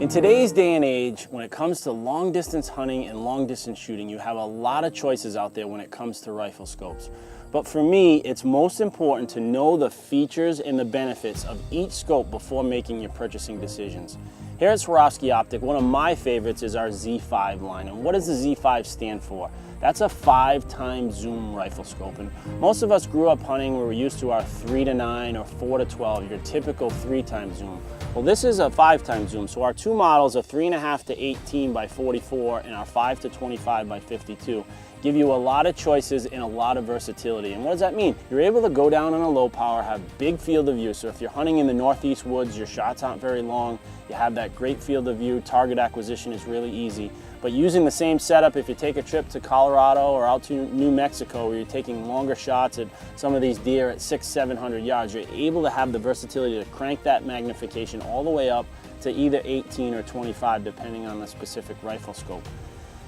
today's day and age, when it comes to long distance hunting and long distance shooting, you have a lot of choices out there when it comes to rifle scopes. But for me, it's most important to know the features and the benefits of each scope before making your purchasing decisions. Here at Swarovski Optik, one of my favorites is our Z5 line. And what does the Z5 stand for? That's a 5x zoom rifle scope. And most of us grew up hunting where we're used to our 3-9 or 4-12, your typical 3x zoom. Well, this is a 5x zoom, so our two models, a 3.5 to 18 by 44 and our 5 to 25 by 52, give you a lot of choices and a lot of versatility. And what does that mean? You're able to go down on a low power, have big field of view. So if you're hunting in the northeast woods, your shots aren't very long, you have that great field of view, target acquisition is really easy. But using the same setup, if you take a trip to Colorado or out to New Mexico where you're taking longer shots at some of these deer at 600-700 yards, you're able to have the versatility to crank that magnification all the way up to either 18 or 25 depending on the specific rifle scope.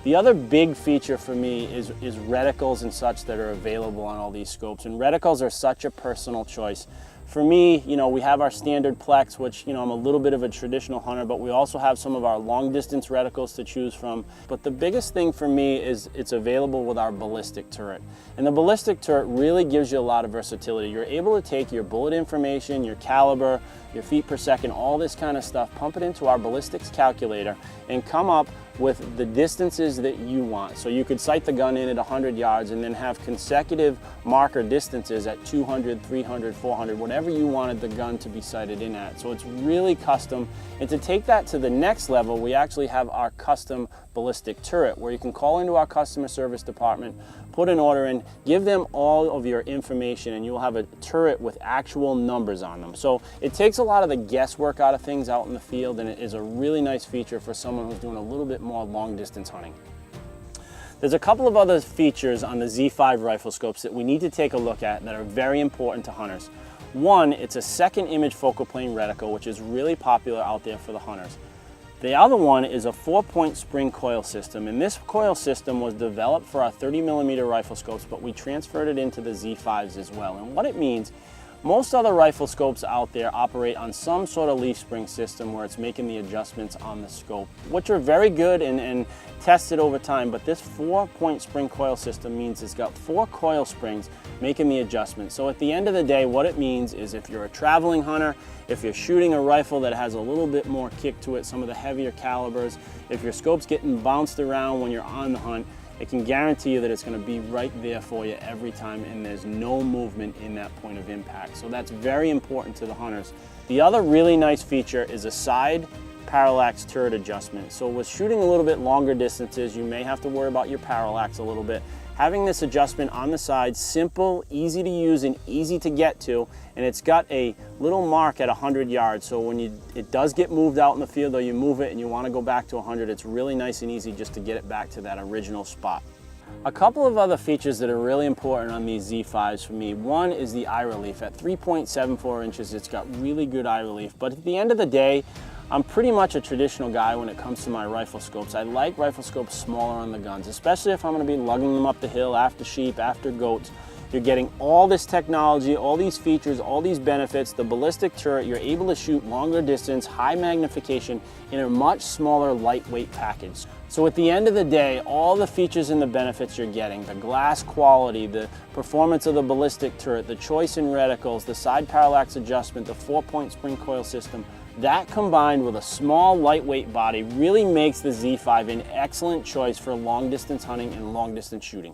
The other big feature for me is reticles and such that are available on all these scopes. And reticles are such a personal choice. For me, we have our standard Plex, which, I'm a little bit of a traditional hunter, but we also have some of our long distance reticles to choose from. But the biggest thing for me is it's available with our Ballistic Turret. And the Ballistic Turret really gives you a lot of versatility. You're able to take your bullet information, your caliber, your feet per second, all this kind of stuff, pump it into our ballistics calculator and come up with the distances that you want. So you could sight the gun in at 100 yards and then have consecutive marker distances at 200, 300, 400, whatever you wanted the gun to be sighted in at. So it's really custom. And to take that to the next level, we actually have our custom Ballistic Turret where you can call into our customer service department, put an order in, give them all of your information, and you'll have a turret with actual numbers on them. So it takes a lot of the guesswork out of things out in the field, and it is a really nice feature for someone who's doing a little bit more long distance hunting. There's a couple of other features on the Z5 rifle scopes that we need to take a look at that are very important to hunters. One, it's a second image focal plane reticle, which is really popular out there for the hunters. The other one is a 4-point spring coil system, and this coil system was developed for our 30mm rifle scopes, but we transferred it into the Z5s as well. And what it means, most other rifle scopes out there operate on some sort of leaf spring system where it's making the adjustments on the scope, which are very good and tested over time, but this 4-point spring coil system means it's got 4 coil springs making the adjustment. So at the end of the day, what it means is if you're a traveling hunter, if you're shooting a rifle that has a little bit more kick to it, some of the heavier calibers, if your scope's getting bounced around when you're on the hunt, it can guarantee you that it's going to be right there for you every time and there's no movement in that point of impact. So that's very important to the hunters. The other really nice feature is a side parallax turret adjustment. So with shooting a little bit longer distances, you may have to worry about your parallax a little bit. Having this adjustment on the side, simple, easy to use, and easy to get to, and it's got a little mark at 100 yards, so when it does get moved out in the field or you move it and you want to go back to 100, it's really nice and easy just to get it back to that original spot. A couple of other features that are really important on these Z5s for me. One is the eye relief. At 3.74 inches, it's got really good eye relief, but at the end of the day, I'm pretty much a traditional guy when it comes to my rifle scopes. I like rifle scopes smaller on the guns, especially if I'm going to be lugging them up the hill after sheep, after goats. You're getting all this technology, all these features, all these benefits. The Ballistic Turret, you're able to shoot longer distance, high magnification in a much smaller, lightweight package. So at the end of the day, all the features and the benefits you're getting, the glass quality, the performance of the Ballistic Turret, the choice in reticles, the side parallax adjustment, the 4-point spring coil system, that combined with a small, lightweight body really makes the Z5 an excellent choice for long distance hunting and long distance shooting.